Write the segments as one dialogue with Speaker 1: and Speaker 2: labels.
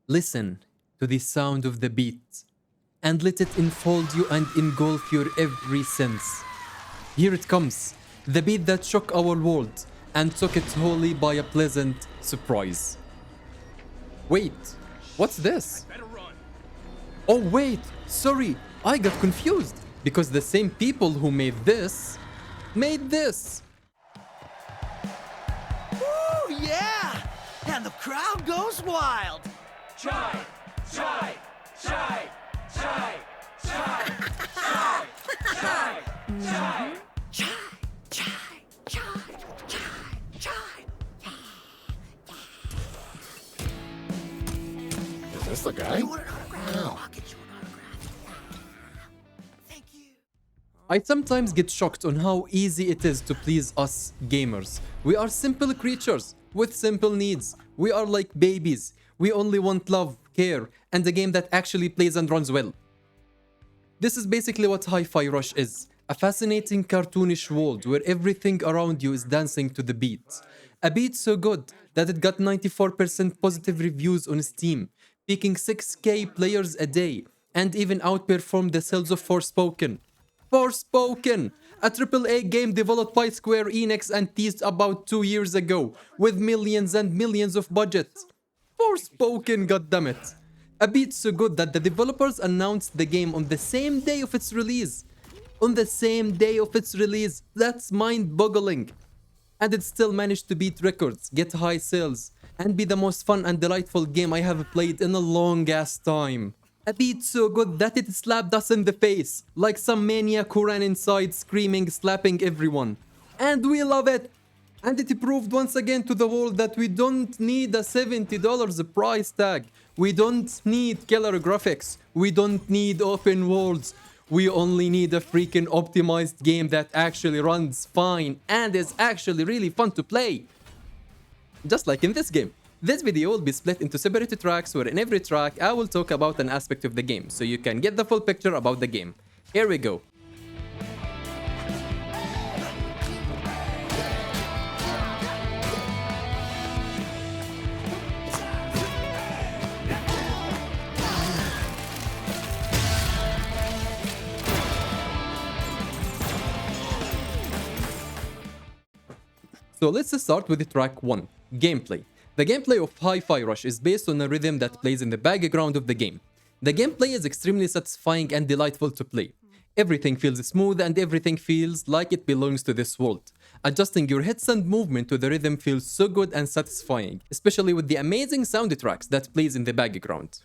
Speaker 1: Listen to the sound of the beat and let it enfold you and engulf your every sense. Here it comes, the beat that shook our world and took it wholly by a pleasant surprise. Wait, what's this? Oh wait, sorry, I got confused because the same people who made this.
Speaker 2: Ooh, yeah! And the crowd goes wild.
Speaker 3: Chai, chai, chai, chai, chai, chai, chai, chai.
Speaker 2: Chai, chai, chai, chai, chai.
Speaker 4: Is this the guy?
Speaker 2: You want an autograph? I'll get you an autograph. Thank you.
Speaker 1: I sometimes get shocked on how easy it is to please us gamers. We are simple creatures with simple needs. We are like babies. We only want love, care, and a game that actually plays and runs well. This is basically what Hi-Fi Rush is. A fascinating cartoonish world where everything around you is dancing to the beat. A beat so good that it got 94% positive reviews on Steam, peaking 6k players a day, and even outperformed the sales of Forspoken. Forspoken! A AAA game developed by Square Enix and teased about 2 years ago, with millions and millions of budget. Forspoken, goddammit! A beat so good that the developers announced the game on the same day of its release. On the same day of its release, that's mind-boggling. And it still managed to beat records, get high sales, and be the most fun and delightful game I have played in a long-ass time. A beat so good that it slapped us in the face, like some maniac who ran inside screaming, slapping everyone. And we love it! And it proved once again to the world that we don't need a $70 price tag. We don't need killer graphics. We don't need open worlds. We only need a freaking optimized game that actually runs fine and is actually really fun to play. Just like in this game. This video will be split into separate tracks where in every track I will talk about an aspect of the game so you can get the full picture about the game. Here we go. So let's start with track 1, gameplay. The gameplay of Hi-Fi Rush is based on a rhythm that plays in the background of the game. The gameplay is extremely satisfying and delightful to play. Everything feels smooth and everything feels like it belongs to this world. Adjusting your hits and movement to the rhythm feels so good and satisfying, especially with the amazing soundtracks that plays in the background.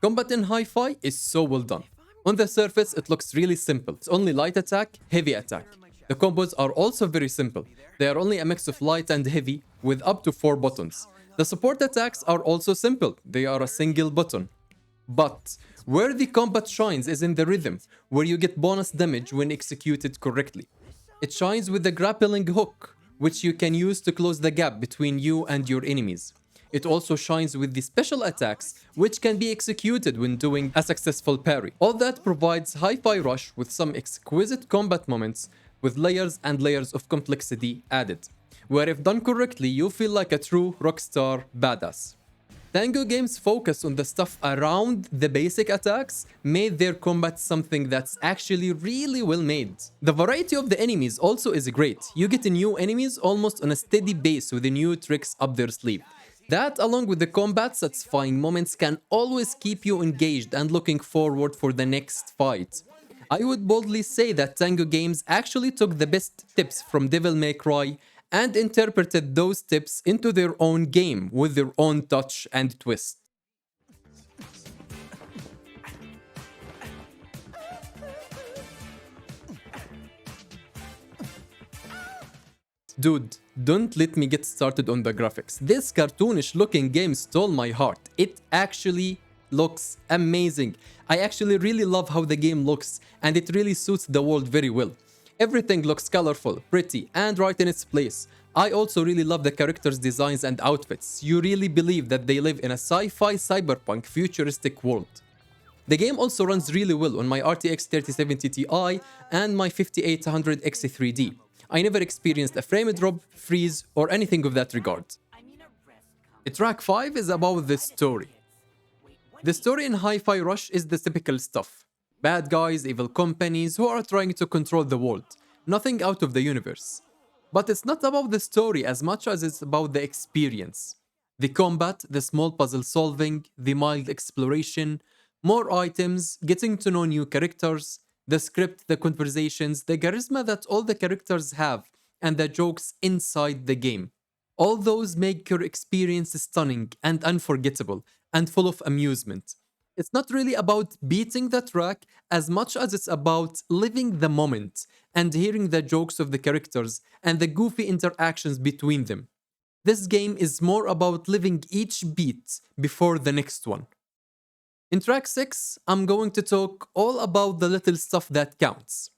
Speaker 1: Combat in Hi-Fi is so well done. On the surface, it looks really simple. It's only light attack, heavy attack. The combos are also very simple. They are only a mix of light and heavy with up to 4 buttons. The support attacks are also simple. They are a single button. But where the combat shines is in the rhythm, where you get bonus damage when executed correctly. It shines with the grappling hook, which you can use to close the gap between you and your enemies. It also shines with the special attacks, which can be executed when doing a successful parry. All that provides Hi-Fi Rush with some exquisite combat moments with layers and layers of complexity added, where if done correctly, you feel like a true rockstar badass. Tango Games' focus on the stuff around the basic attacks made their combat something that's actually really well made. The variety of the enemies also is great. You get new enemies almost on a steady base with the new tricks up their sleeve. That, along with the combat satisfying moments, can always keep you engaged and looking forward for the next fight. I would boldly say that Tango Games actually took the best tips from Devil May Cry and interpreted those tips into their own game with their own touch and twist. Dude, don't let me get started on the graphics. This cartoonish looking game stole my heart. It actually looks amazing. I actually really love how the game looks and it really suits the world very well. Everything looks colorful, pretty, and right in its place. I also really love the characters' designs and outfits. You really believe that they live in a sci-fi cyberpunk futuristic world. The game also runs really well on my RTX 3070 Ti and my 5800 X3D. I never experienced a frame drop, freeze, or anything of that regard. Track 5 is about the story. The story in Hi-Fi Rush is the typical stuff. Bad guys, evil companies who are trying to control the world. Nothing out of the universe. But it's not about the story as much as it's about the experience. The combat, the small puzzle solving, the mild exploration, more items, getting to know new characters, the script, the conversations, the charisma that all the characters have, and the jokes inside the game. All those make your experience stunning and unforgettable and full of amusement. It's not really about beating the track as much as it's about living the moment and hearing the jokes of the characters and the goofy interactions between them. This game is more about living each beat before the next one. In track 6, I'm going to talk all about the little stuff that counts.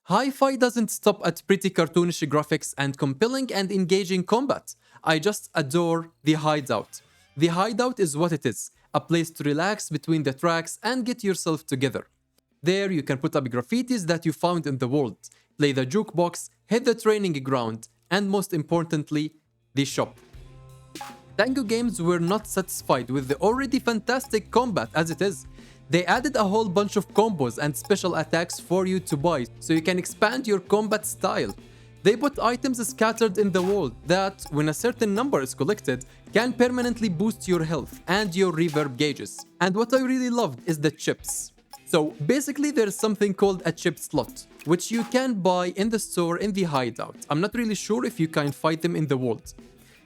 Speaker 1: Hi-Fi doesn't stop at pretty cartoonish graphics and compelling and engaging combat. I just adore the hideout. The hideout is what it is, a place to relax between the tracks and get yourself together. There you can put up graffitis that you found in the world, play the jukebox, hit the training ground, and most importantly, the shop. Tango Games were not satisfied with the already fantastic combat as it is. They added a whole bunch of combos and special attacks for you to buy so you can expand your combat style. They put items scattered in the world that, when a certain number is collected, can permanently boost your health and your reverb gauges. And what I really loved is the chips. So basically there's something called a chip slot, which you can buy in the store in the hideout. I'm not really sure if you can find them in the world.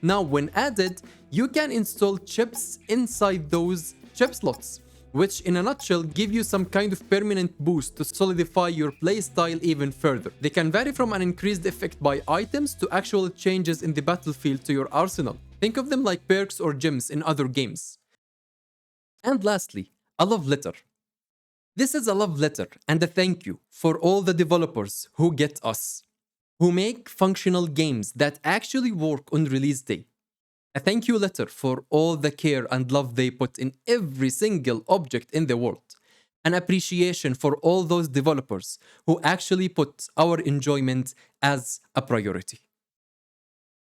Speaker 1: Now when added, you can install chips inside those chip slots, which in a nutshell give you some kind of permanent boost to solidify your playstyle even further. They can vary from an increased effect by items to actual changes in the battlefield to your arsenal. Think of them like perks or gems in other games. And lastly, a love letter. This is a love letter and a thank you for all the developers who get us, who make functional games that actually work on release day. A thank you letter for all the care and love they put in every single object in the world. An appreciation for all those developers who actually put our enjoyment as a priority.